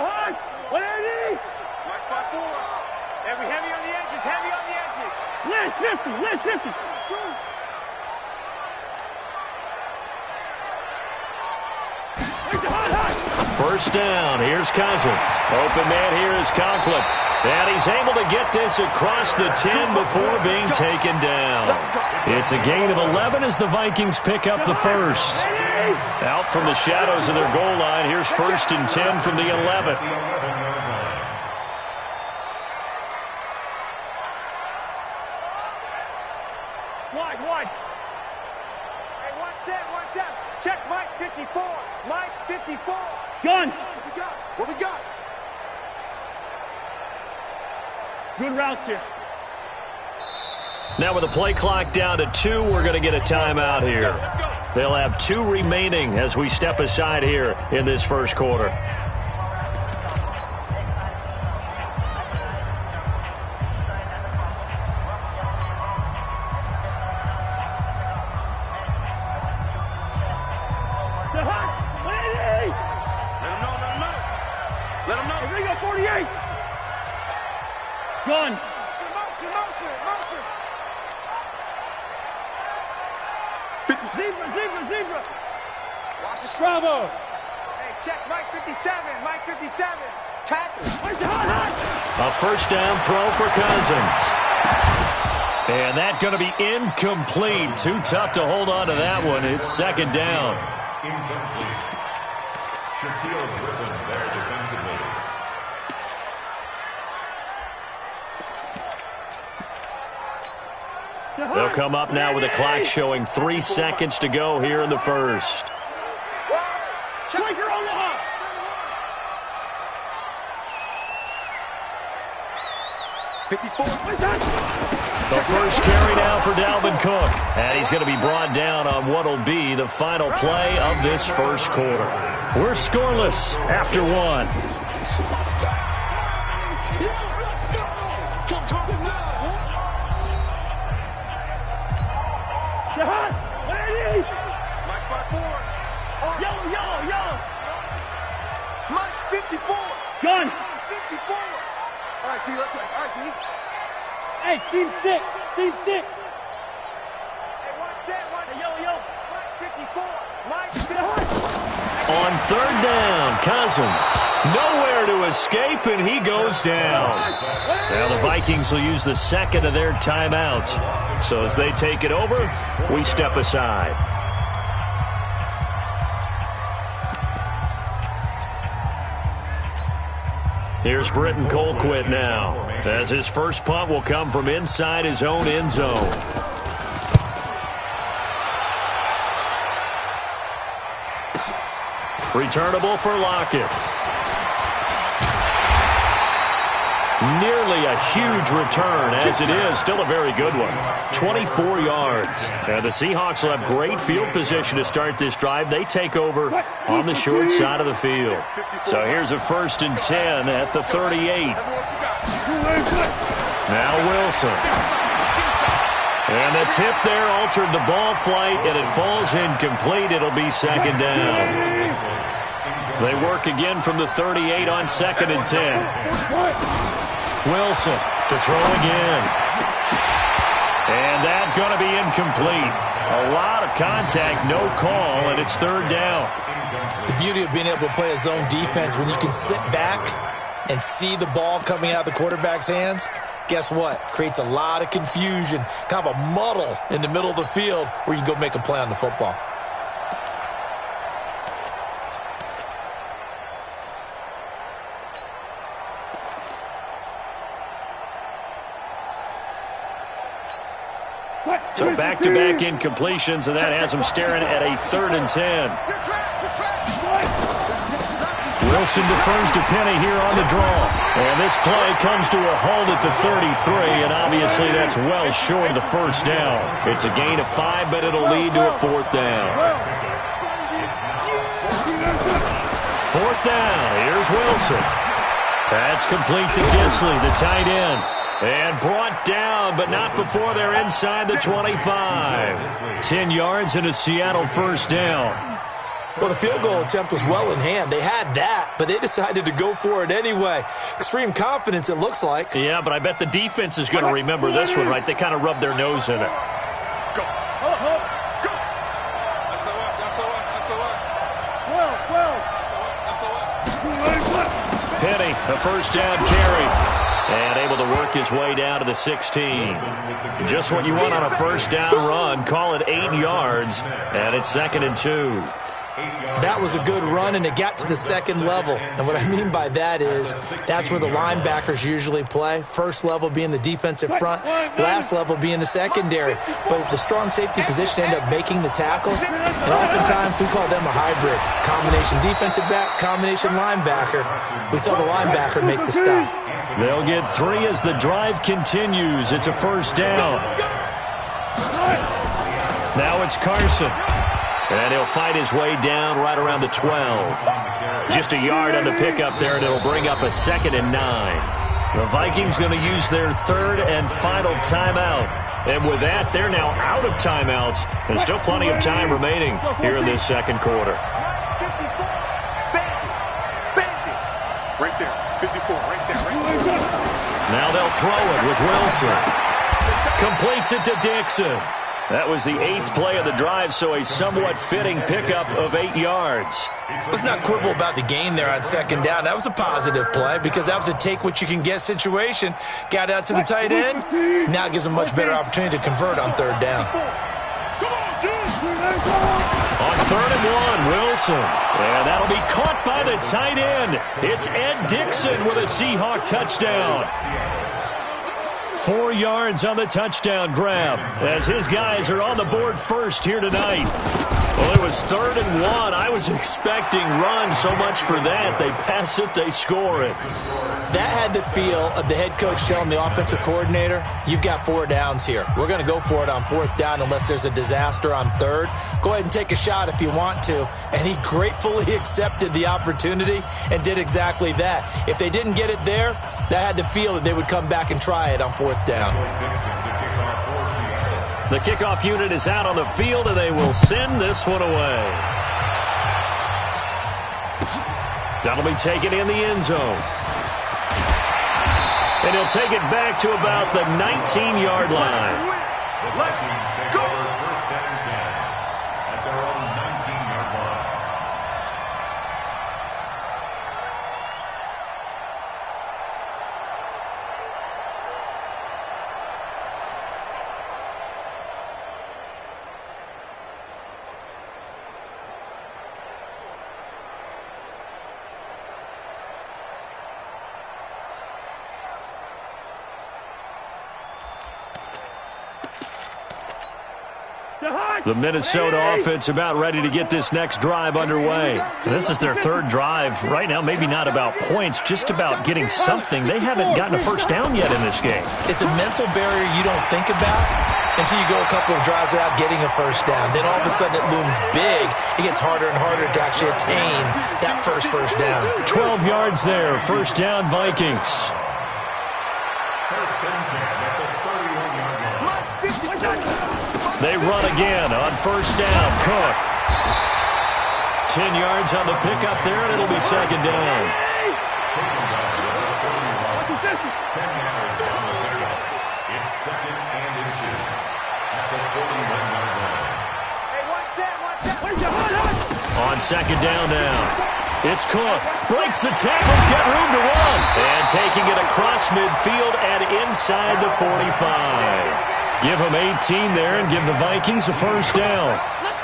180. Watch by 4. Heavy on the edges, heavy on the edges. Last 50. First down. Here's Cousins. Open man here is Conklin. And he's able to get this across the 10 before being taken down. It's a gain of 11 as the Vikings pick up the first. Out from the shadows of their goal line. Here's 1st and 10 from the 11. Wide. Hey, one set. Check Mike 54. Mike 54. Gun. What we got? Good routes here. Now with the play clock down to 2, we're going to get a timeout here. They'll have 2 remaining as we step aside here in this first quarter. Let him know. Hey, we got 48. Gun. Motion. 50. Zebra. Watch the Bravo. Hey, check Mike 57. Tackle. A first down throw for Cousins. And that's going to be incomplete. Too tough to hold on to that one. It's 2nd down. Incomplete. Shaquille Griffin there defensively. They'll come up now with a clock showing 3 seconds to go here in the first. Quaker Omaha. The first carry now for Dalvin Cook. And he's going to be brought down on what will be the final play of this first quarter. We're scoreless after 1. Mike by 4. Yellow. Mike 54. Gun. 54. All right, D, let's go. All right, D. Hey, seam 6. Hey, one set. Hey, yellow. Mike 54. On 3rd down, Cousins. Nowhere to escape, and he goes down. Now the Vikings will use the 2nd of their timeouts. So as they take it over, we step aside. Here's Britton Colquitt now, as his first punt will come from inside his own end zone. Returnable for Lockett. Nearly a huge return, as it is. Still a very good one. 24 yards. And the Seahawks will have great field position to start this drive. They take over on the short side of the field. So here's a 1st and 10 at the 38. Now Wilson. And the tip there altered the ball flight, and it falls incomplete. It'll be 2nd down. They work again from the 38 on 2nd and 10. Wilson to throw again. And that's going to be incomplete. A lot of contact, no call, and it's 3rd down. The beauty of being able to play a zone defense, when you can sit back and see the ball coming out of the quarterback's hands, guess what? Creates a lot of confusion, kind of a muddle in the middle of the field where you can go make a play on the football. So back-to-back incompletions, and that has him staring at a 3rd and 10. Wilson defers to Penny here on the draw. And this play comes to a halt at the 33, and obviously that's well short of the first down. It's a gain of 5, but it'll lead to a 4th down. 4th down, here's Wilson. That's complete to Disley, the tight end. And brought down, but not before they're inside the 25. 10 yards and a Seattle first down. Well, the field goal attempt was well in hand. They had that, but they decided to go for it anyway. Extreme confidence, it looks like. Yeah, but I bet the defense is going to remember this one, right? They kind of rubbed their nose in it. Go. Go. Penny, a first down carry. And able to work his way down to the 16. Just what you want on a first down run. Call it 8 yards, and it's 2nd and 2. That was a good run, and it got to the second level. And what I mean by that is that's where the linebackers usually play. First level being the defensive front, last level being the secondary. But the strong safety position ended up making the tackle. And oftentimes we call them a hybrid. Combination defensive back, combination linebacker. We saw the linebacker make the stop. They'll get 3 as the drive continues. It's a first down. Now it's Carson. And he'll fight his way down right around the 12. Just a yard on the pickup there, and it'll bring up a 2nd and 9. The Vikings going to use their 3rd and final timeout. And with that, they're now out of timeouts. And still plenty of time remaining here in this second quarter. Right there. 54, right there. Now they'll throw it with Wilson. Completes it to Dixon. That was the 8th play of the drive, so a somewhat fitting pickup of 8 yards. Let's not quibble about the gain there on second down. That was a positive play because that was a take-what-you-can-get situation. Got out to the tight end. Now it gives them much better opportunity to convert on 3rd down. On 3rd and 1, Wilson. And that'll be caught by the tight end. It's Ed Dixon with a Seahawk touchdown. 4 yards on the touchdown grab as his guys are on the board first here tonight. Well, it was 3rd and 1. I was expecting run, so much for that. They pass it, they score it. That had the feel of the head coach telling the offensive coordinator, you've got 4 downs here. We're going to go for it on 4th down unless there's a disaster on 3rd. Go ahead and take a shot if you want to. And he gratefully accepted the opportunity and did exactly that. If they didn't get it there, that had the feel that they would come back and try it on 4th down. The kickoff unit is out on the field, and they will send this one away. That'll be taken in the end zone. And he'll take it back to about the 19-yard line. Let's go. First and 10 at their own 19-yard line. The Minnesota offense about ready to get this next drive underway. This is their 3rd drive. Right now, maybe not about points, just about getting something. They haven't gotten a first down yet in this game. It's a mental barrier you don't think about until you go a couple of drives without getting a first down. Then all of a sudden it looms big. It gets harder and harder to actually attain that first down. 12 yards there. First down, Vikings. First and 10 at the 31-yard line. They run again on first down. Cook. 10 yards on the pickup there, and it'll be 2nd down. 10 yards on the pickup. It's 2nd and inches at the 41-yard line. Hey, one set. On 2nd down now. It's Cook. Breaks the tackles, got room to run. And taking it across midfield and inside the 45. Give them 18 there and give the Vikings a first down. Let's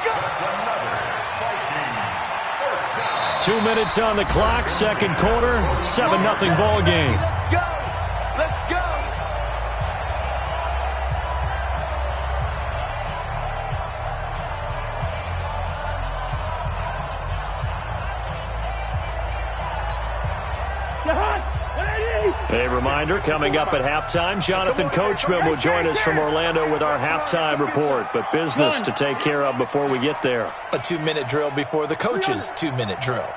go. 2 minutes on the clock, second quarter, 7-0 ball game. Let's go. Let's go. A reminder, coming up at halftime, Jonathan Coachman will join us from Orlando with our halftime report, but business to take care of before we get there. A 2-minute drill before the coach's 2-minute drill.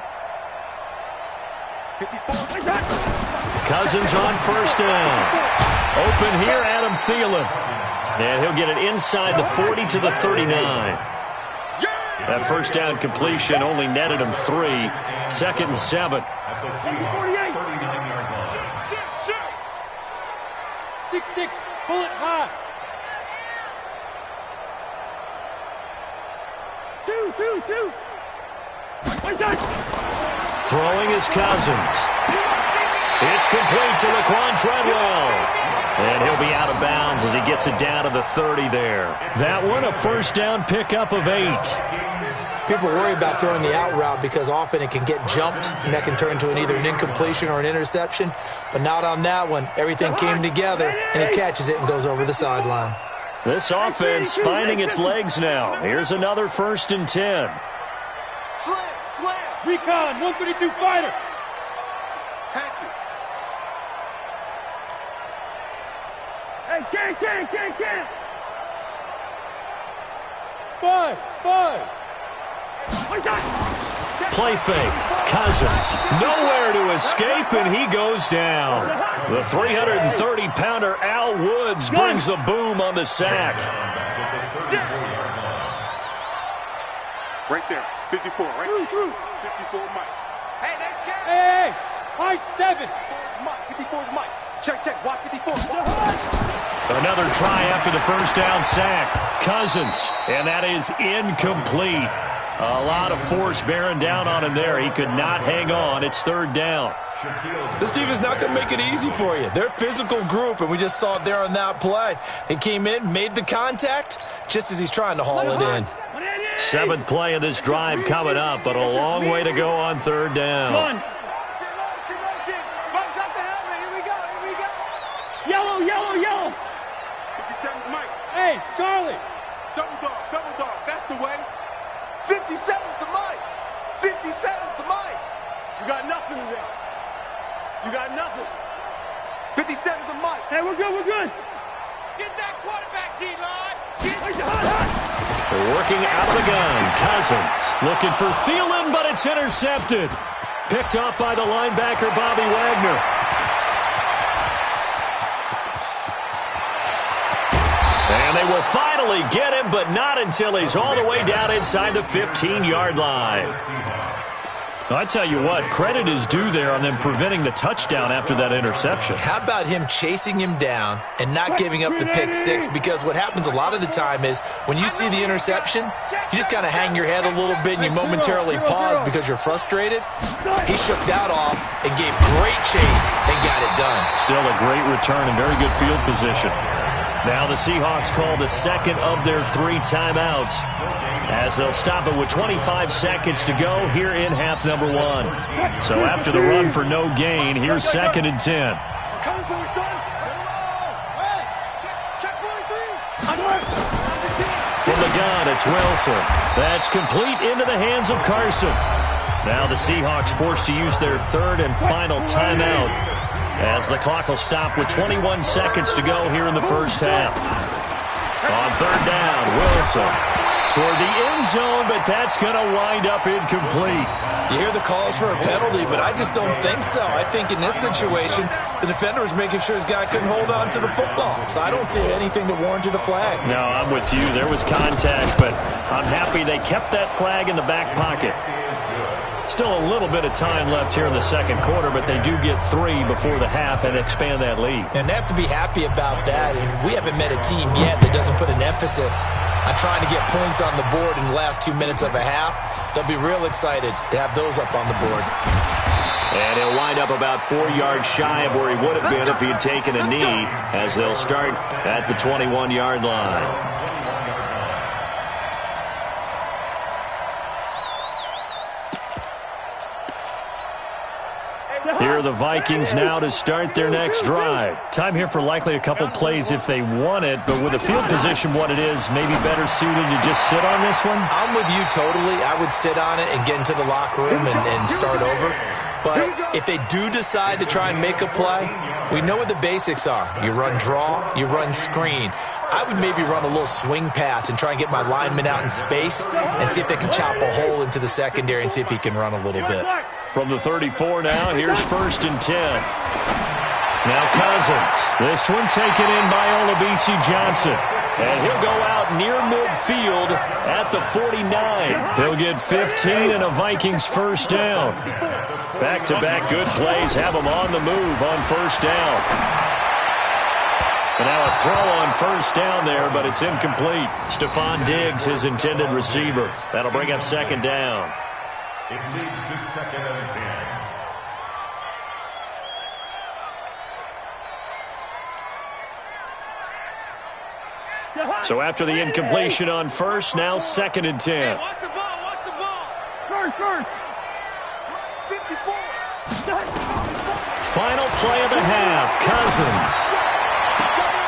Cousins on first down. Open here, Adam Thielen. And he'll get it inside the 40 to the 39. That first down completion only netted him 3. 2nd and 7. At the Seahawks 39-yard line. 6-6, pull it high. 2. Throwing is Cousins. It's complete to Laquan Treadwell. And he'll be out of bounds as he gets it down to the 30 there. That one, a first down pickup of 8. People worry about throwing the out route because often it can get jumped, and that can turn into either an incompletion or an interception. But not on that one. Everything came together, and he catches it and goes over the sideline. This offense finding its legs now. Here's another 1st and 10. Slam. Recon, 132 fighter. Hatchet. Hey, can't. Buzz. Play fake. Cousins. Nowhere to escape, and he goes down. The 330-pounder Al Woods brings the boom on the sack. Right there. 54, right? 54, Mike. Hey, next guy. Hey, high 7. Mike, 54 is Mike. Check. Watch 54. Another try after the first down sack. Cousins, and that is incomplete. A lot of force bearing down on him there. He could not hang on. It's 3rd down. This defense is not going to make it easy for you. They're a physical group, and we just saw it there on that play. He came in, made the contact, just as he's trying to haul it in. 7th play of this drive coming up, but a long way to go on 3rd down. One. Yellow. 57's Mike. Hey, Charlie. Double dog. That's the way. 57's the Mike. 57's the Mike. You got nothing today. You got nothing. 57's the Mike. Hey, we're good. Get that quarterback, D-line. They're working out of the gun. Cousins looking for Thielen, but it's intercepted. Picked off by the linebacker, Bobby Wagner. And they will finally get him, but not until he's all the way down inside the 15-yard line. I tell you what, credit is due there on them preventing the touchdown after that interception. How about him chasing him down and not giving up the pick 6? Because what happens a lot of the time is when you see the interception, you just kind of hang your head a little bit and you momentarily pause because you're frustrated. He shook that off and gave great chase and got it done. Still a great return and very good field position. Now the Seahawks call the 2nd of their 3 timeouts as they'll stop it with 25 seconds to go here in half number 1. So after the run for no gain, here's 2nd and 10. Coming for you, son. Check 43. From the gun, it's Wilson. That's complete into the hands of Carson. Now the Seahawks forced to use their 3rd and final timeout as the clock will stop with 21 seconds to go here in the first half. On 3rd down, Wilson toward the end zone, but that's going to wind up incomplete. You hear the calls for a penalty, but I just don't think so. I think in this situation, the defender was making sure his guy couldn't hold on to the football. So I don't see anything to warrant the flag. No, I'm with you. There was contact, but I'm happy they kept that flag in the back pocket. Still a little bit of time left here in the 2nd quarter, but they do get 3 before the half and expand that lead. And they have to be happy about that. And we haven't met a team yet that doesn't put an emphasis on trying to get points on the board in the last 2 minutes of a half. They'll be real excited to have those up on the board. And he'll wind up about 4 yards shy of where he would have been if he had taken a knee, as they'll start at the 21-yard line. Here are the Vikings now to start their next drive. Time here for likely a couple plays if they want it, but with the field position what it is, maybe better suited to just sit on this one? I'm with you totally. I would sit on it and get into the locker room and start over. But if they do decide to try and make a play, we know what the basics are. You run draw, you run screen. I would maybe run a little swing pass and try and get my lineman out in space and see if they can chop a hole into the secondary and see if he can run a little bit. From the 34 now, here's 1st and 10. Now Cousins. This one taken in by Olabisi Johnson. And he'll go out near midfield at the 49. He'll get 15 and a Vikings first down. Back-to-back good plays have them on the move on first down. And now a throw on first down there, but it's incomplete. Stephon Diggs, his intended receiver. That'll bring up second down. It leads to second and 10. So after the incompletion on first, now second and 10. Watch the ball, watch the ball. First. 54. Final play of the half, Cousins.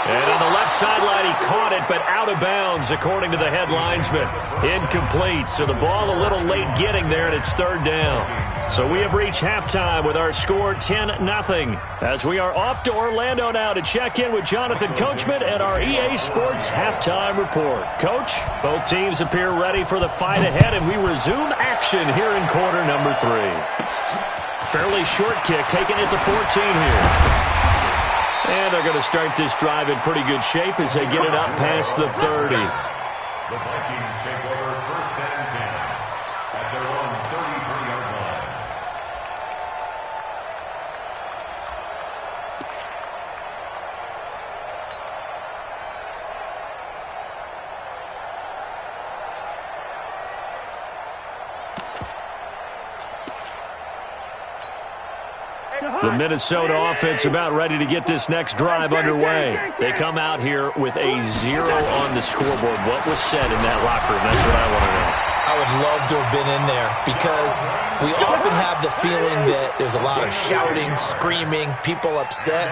And on the left sideline, he caught it, but out of bounds, according to the head linesman. Incomplete, so the ball a little late getting there, and it's third down. So we have reached halftime with our score 10-0. As we are off to Orlando now to check in with Jonathan Coachman and our EA Sports Halftime Report. Coach, both teams appear ready for the fight ahead, and we resume action here in quarter number 3. Fairly short kick, taken at the 14 here. And they're going to start this drive in pretty good shape as they get it up past the 30. The Vikings take over first and 10 at their own 33-yard line. The Minnesota offense about ready to get this next drive underway. They come out here with a 0 on the scoreboard. What was said in that locker room? That's what I want to know. I would love to have been in there because we often have the feeling that there's a lot of shouting, screaming, people upset.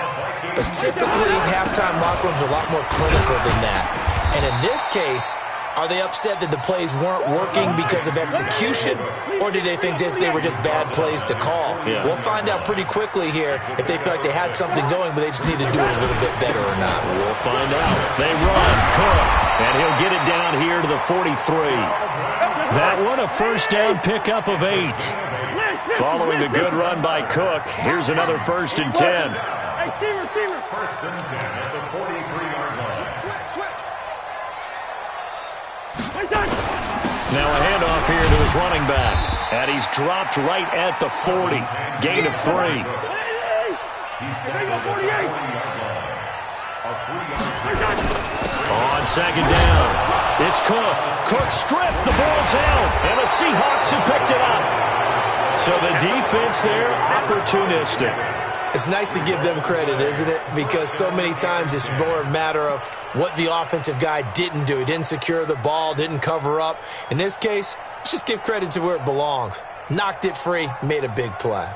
But typically, halftime locker rooms are a lot more clinical than that. And in this case, are they upset that the plays weren't working because of execution, or did they think they were just bad plays to call? Yeah. We'll find out pretty quickly here if they feel like they had something going, but they just need to do it a little bit better or not. We'll find out. They run. Cook. And he'll get it down here to the 43. That one, a first down pickup of 8. Following the good run by Cook, here's another first and 10. First and 10 at the 43-yard line. Now a handoff here to his running back. And he's dropped right at the 40. Gain of 3. He's tackled at the 40-yard line. A 3-yard On second down, it's Cook. Cook stripped. The ball's out. And the Seahawks have picked it up. So the defense there, opportunistic. It's nice to give them credit, isn't it? Because so many times it's more a matter of what the offensive guy didn't do. He didn't secure the ball, didn't cover up. In this case, let's just give credit to where it belongs. Knocked it free, made a big play.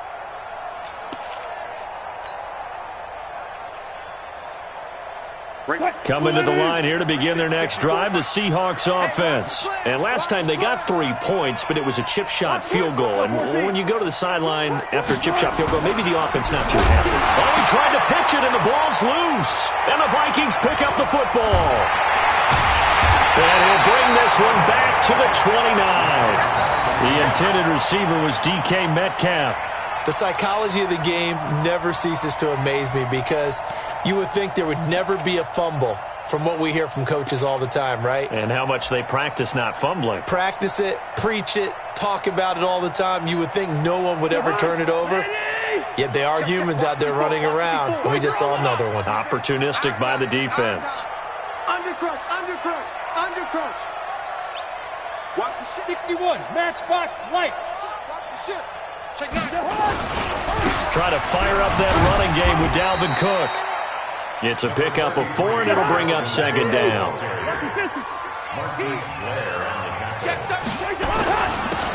Coming to the line here to begin their next drive, the Seahawks offense. And last time they got 3 points, but it was a chip shot field goal. And when you go to the sideline after a chip shot field goal, maybe the offense not too happy. Oh, he tried to pitch it, and the ball's loose. And the Vikings pick up the football. And he'll bring this one back to the 29. The intended receiver was DK Metcalf. The psychology of the game never ceases to amaze me because you would think there would never be a fumble from what we hear from coaches all the time, right? And how much they practice not fumbling. Practice it, preach it, talk about it all the time. You would think no one would ever turn it over. Yet they are humans out there running around, and we just saw another one. Opportunistic by the defense. Undercrush. Watch the shit. 61, matchbox lights. Watch the shit. Check 9. Try to fire up that running game with Dalvin Cook. It's a pickup of 4, and it'll bring up second down.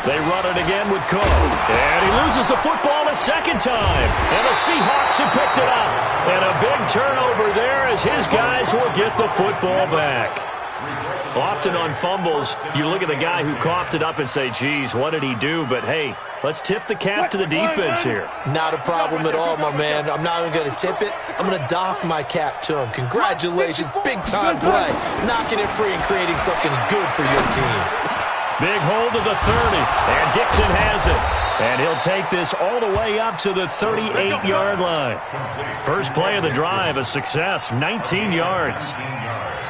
They run it again with Cook. And he loses the football a second time. And the Seahawks have picked it up. And a big turnover there as his guys will get the football back. Often on fumbles, you look at the guy who coughed it up and say, geez, what did he do? But, hey, let's tip the cap to the defense here. Not a problem at all, my man. I'm not even going to tip it. I'm going to doff my cap to him. Congratulations. Big-time play. Knocking it free and creating something good for your team. Big hold of the 30. And Dixon has it. And he'll take this all the way up to the 38-yard line. First play of the drive, a success, 19 yards.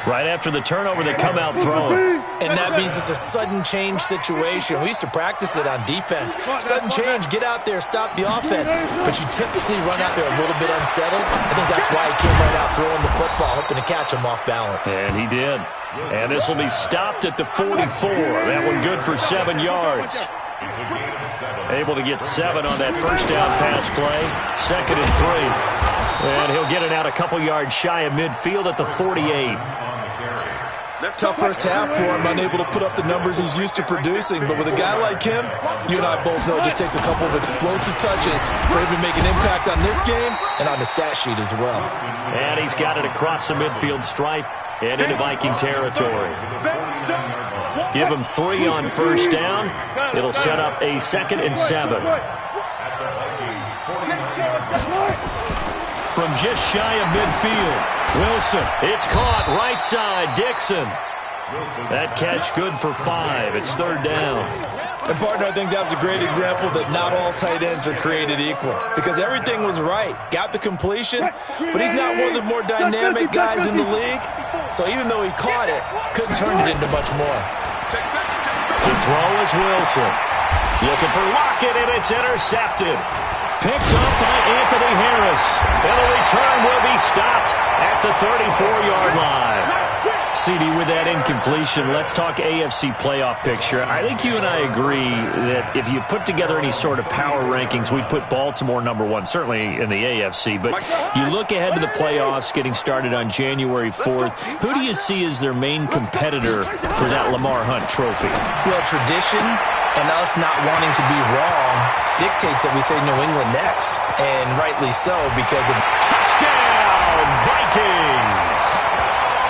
Right after the turnover, they come out throwing. And that means it's a sudden change situation. We used to practice it on defense. Sudden change, get out there, stop the offense. But you typically run out there a little bit unsettled. I think that's why he came right out throwing the football, hoping to catch him off balance. And he did. And this will be stopped at the 44. That one good for 7 yards. Able to get 7 on that first down pass play. 2nd and 3. And he'll get it out a couple yards shy of midfield at the 48. Tough first half for him, unable to put up the numbers he's used to producing. But with a guy like him, you and I both know it just takes a couple of explosive touches for him to make an impact on this game and on the stat sheet as well. And he's got it across the midfield stripe and into Viking territory. Give him 3 on first down. It'll set up a 2nd and 7. From just shy of midfield, Wilson. It's caught right side. Dixon. That catch good for 5. It's 3rd down. And, partner, I think that was a great example that not all tight ends are created equal because everything was right. Got the completion, but he's not one of the more dynamic guys in the league. So even though he caught it, couldn't turn it into much more. To throw is Wilson. Looking for Lockett, and it's intercepted. Picked up by Anthony Harris. And the return will be stopped at the 34-yard line. CD, with that incompletion, let's talk AFC playoff picture. I think you and I agree that if you put together any sort of power rankings, we'd put Baltimore #1, certainly in the AFC. But you look ahead to the playoffs getting started on January 4th. Who do you see as their main competitor for that Lamar Hunt trophy? Well, tradition and us not wanting to be wrong dictates that we say New England next. And rightly so because of touchdown Vikings!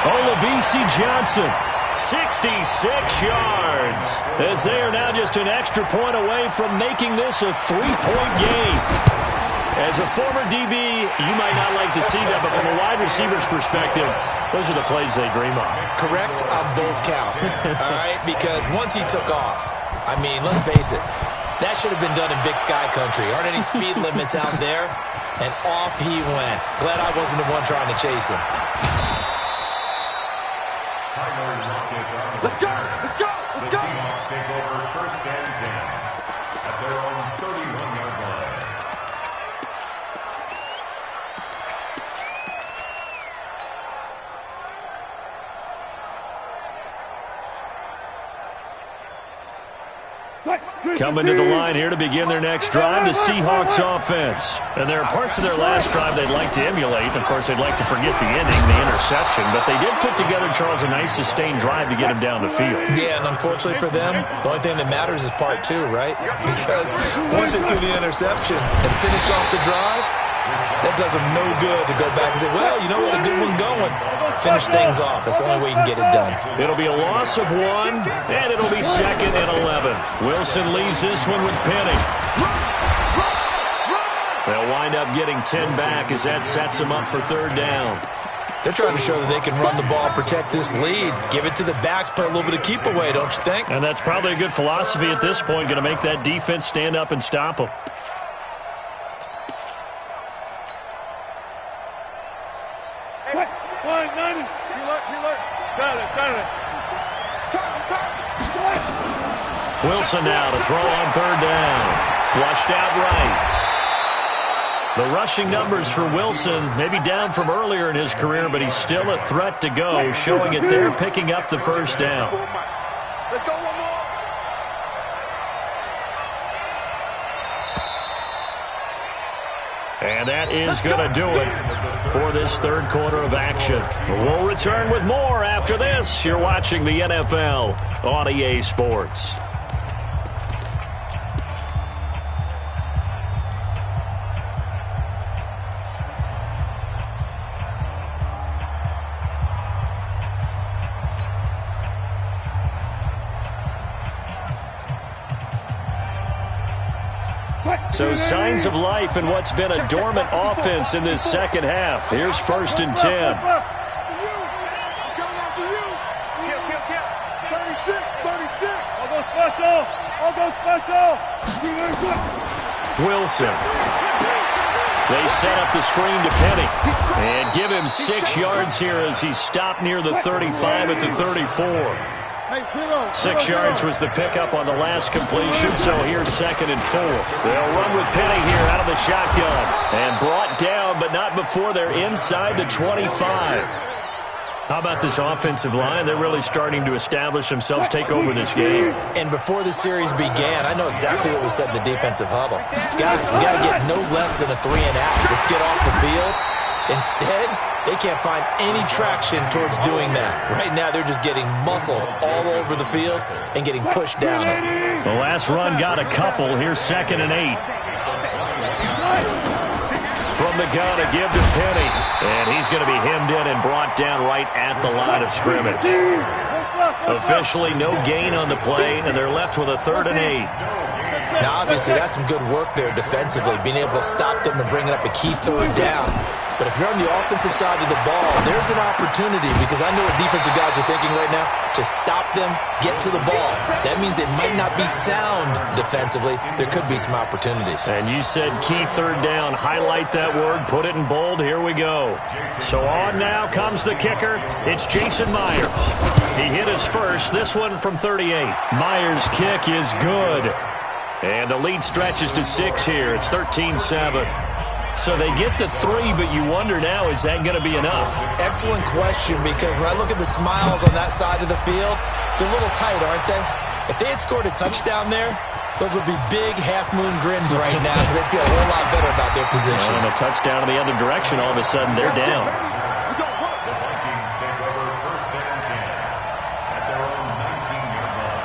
Olabisi Johnson, 66 yards, as they are now just an extra point away from making this a 3-point game. As a former DB, you might not like to see that, but from a wide receiver's perspective, those are the plays they dream of. Correct on both counts, all right? Because once he took off, I mean, let's face it, that should have been done in Big Sky Country. Aren't any speed limits out there? And off he went. Glad I wasn't the one trying to chase him. Let's go! Let's go! Let's go! The Seahawks take over 1st and 10 at their own 31-yard line. Coming to the line here to begin their next drive, the Seahawks offense. And there are parts of their last drive they'd like to emulate. Of course, they'd like to forget the ending, the interception. But they did put together, Charles, a nice sustained drive to get him down the field. Yeah, and unfortunately for them, the only thing that matters is part 2, right? Because once they threw the interception and finished off the drive, that does them no good to go back and say, well, you know what, a good one going. Finish things off. That's the only way you can get it done. It'll be a loss of 1, and it'll be 2nd and 11. Wilson leaves this one with Penny. They'll wind up getting 10 back as that sets them up for 3rd down. They're trying to show that they can run the ball, protect this lead, give it to the backs, play a little bit of keep away, don't you think? And that's probably a good philosophy at this point, going to make that defense stand up and stop them. Wilson now to throw on 3rd down. Flushed out right. The rushing numbers for Wilson maybe down from earlier in his career, but he's still a threat to go, showing it there, picking up the 1st down. Let's go one more. And that is going to do it for this 3rd quarter of action. We'll return with more after this. You're watching the NFL on EA Sports. So signs of life in what's been a dormant offense in this 2nd half. Here's 1st and 10. I'm coming after you. Kill. 36. Almost special. Wilson. They set up the screen to Penny. And give him 6 yards here as he stopped near the 35 at the 34. 6 yards was the pickup on the last completion, so here's 2nd and 4. They'll run with Penny here out of the shotgun. And brought down, but not before they're inside the 25. How about this offensive line? They're really starting to establish themselves, take over this game. And before the series began, I know exactly what we said in the defensive huddle. Guys, we got to get no less than a 3 and out. Let's get off the field. Instead, they can't find any traction towards doing that. Right now, they're just getting muscled all over the field and getting pushed down it. The last run got a couple. Here's 2nd and 8. From the gun, a give to Penny. And he's going to be hemmed in and brought down right at the line of scrimmage. Officially no gain on the play, and they're left with a 3rd and 8. Now, obviously, that's some good work there defensively, being able to stop them and bring up a key 3rd down. But if you're on the offensive side of the ball, there's an opportunity, because I know what defensive guys are thinking right now. Just stop them, get to the ball. That means it might not be sound defensively. There could be some opportunities. And you said key 3rd down. Highlight that word. Put it in bold. Here we go. So on now comes the kicker. It's Jason Myers. He hit his first. This one from 38. Myers' kick is good. And the lead stretches to 6 here. It's 13-7. So they get to 3, but you wonder now, is that going to be enough? Excellent question, because when I look at the smiles on that side of the field, they're a little tight, aren't they? If they had scored a touchdown there, those would be big half-moon grins right now, because they feel a whole lot better about their position. And a touchdown in the other direction, all of a sudden they're down. The Vikings take over 1st and 10 at their own 19-yard line.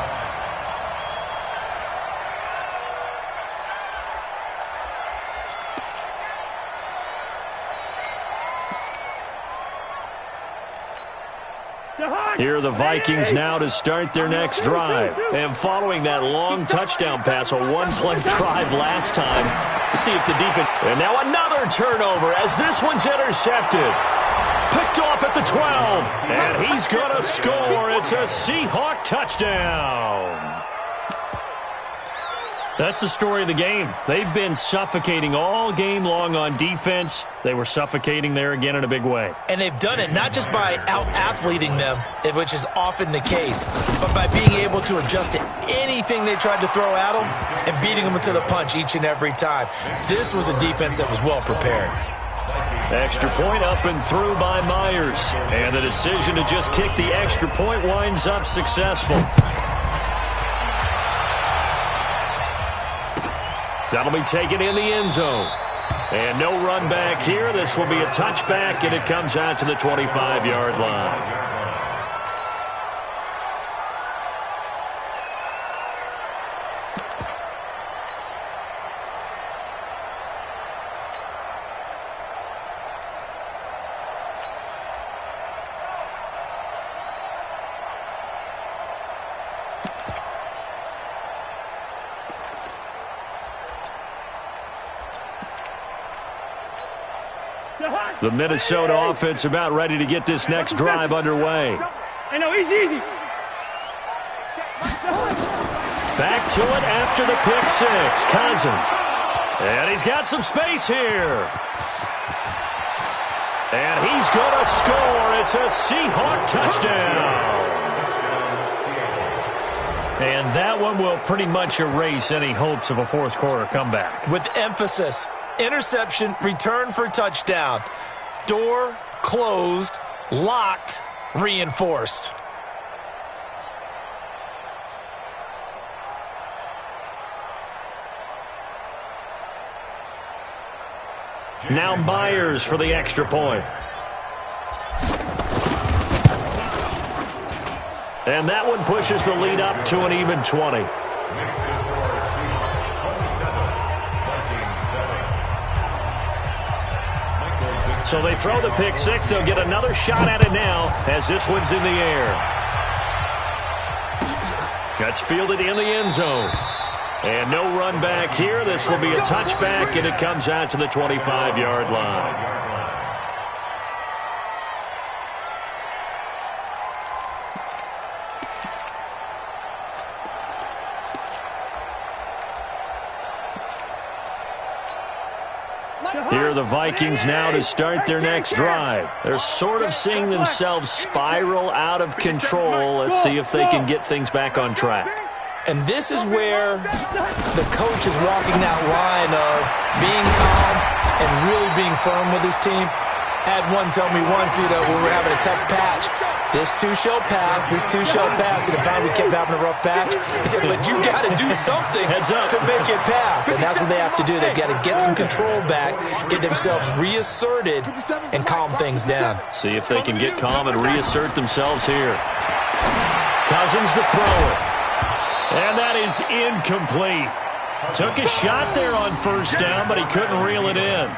Here are the Vikings now to start their next drive. And following that long touchdown pass, a 1-play drive last time, see if the defense... And now another turnover as this one's intercepted. Picked off at the 12. And he's going to score. It's a Seahawk touchdown. That's the story of the game. They've been suffocating all game long on defense. They were suffocating there again in a big way. And they've done it not just by out-athleting them, which is often the case, but by being able to adjust to anything they tried to throw at them and beating them to the punch each and every time. This was a defense that was well prepared. Extra point up and through by Myers. And the decision to just kick the extra point winds up successful. That'll be taken in the end zone. And no run back here. This will be a touchback, and it comes out to the 25-yard line. The Minnesota offense about ready to get this next drive underway. I know, easy. Back to it after the pick six. Cousins. And he's got some space here. And he's going to score. It's a Seahawk touchdown. And that one will pretty much erase any hopes of a fourth quarter comeback. With emphasis. Interception, return for touchdown. Door closed, locked, reinforced. Now Myers for the extra point. And that one pushes the lead up to an even 20. So they throw the pick six. They'll get another shot at it now as this one's in the air. That's fielded in the end zone. And no run back here. This will be a touchback, and it comes out to the 25-yard line. Here are the Vikings now to start their next drive. They're sort of seeing themselves spiral out of control. Let's see if they can get things back on track. And this is where the coach is walking that line of being calm and really being firm with his team. Had one tell me once, when we were having a tough patch, this too shall pass, this too shall pass. And if we kept having a rough patch, he said, but you got to do something to make it pass. And that's what they have to do. They've got to get some control back, get themselves reasserted, and calm things down. See if they can get calm and reassert themselves here. Cousins the thrower. And that is incomplete. Took a shot there on first down, but he couldn't reel it in.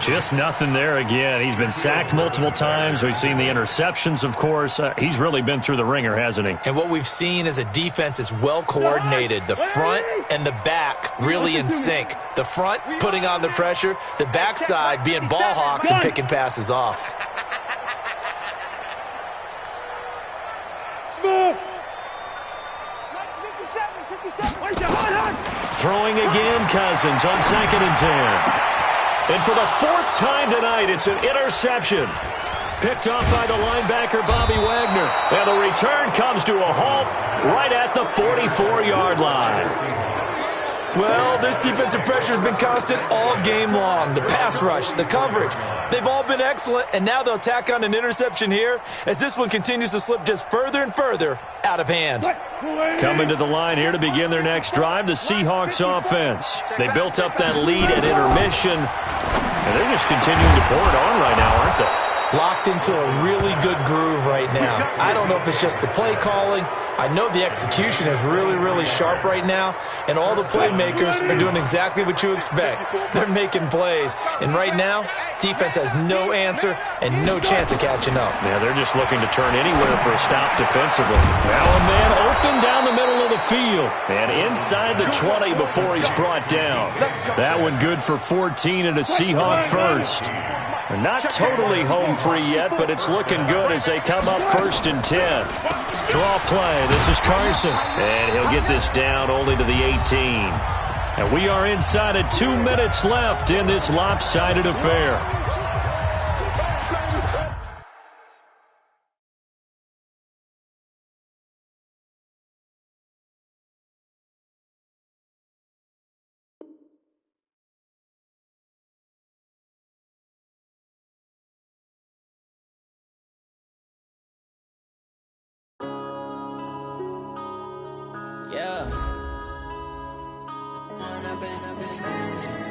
Just nothing there again. He's been sacked multiple times. We've seen the interceptions, of course. He's really been through the ringer, hasn't he? And what we've seen is a defense that's well coordinated. The front and the back really in sync. The front putting on the pressure, the backside being ball hawks and picking passes off. Throwing again, Cousins on 2nd and 10. And for the 4th time tonight, it's an interception. Picked off by the linebacker, Bobby Wagner. And the return comes to a halt right at the 44-yard line. Well, this defensive pressure has been constant all game long. The pass rush, the coverage, they've all been excellent, and now they'll tack on an interception here as this one continues to slip just further and further out of hand. Coming to the line here to begin their next drive, the Seahawks offense. They built up that lead at intermission, and they're just continuing to pour it on right now, aren't they? Locked into a really good groove right now. I don't know if it's just the play calling. I know the execution is really, really sharp right now, and all the playmakers are doing exactly what you expect. They're making plays, and right now, defense has no answer and no chance of catching up. Yeah, they're just looking to turn anywhere for a stop defensively. Now a man open down the middle of the field, and inside the 20 before he's brought down. That one good for 14 and a Seahawk first. They're not totally home free yet, but it's looking good as they come up 1st and 10. Draw play. This is Carson. And he'll get this down only to the 18. And we are inside of 2 minutes left in this lopsided affair. Yeah. Run up in a bitch.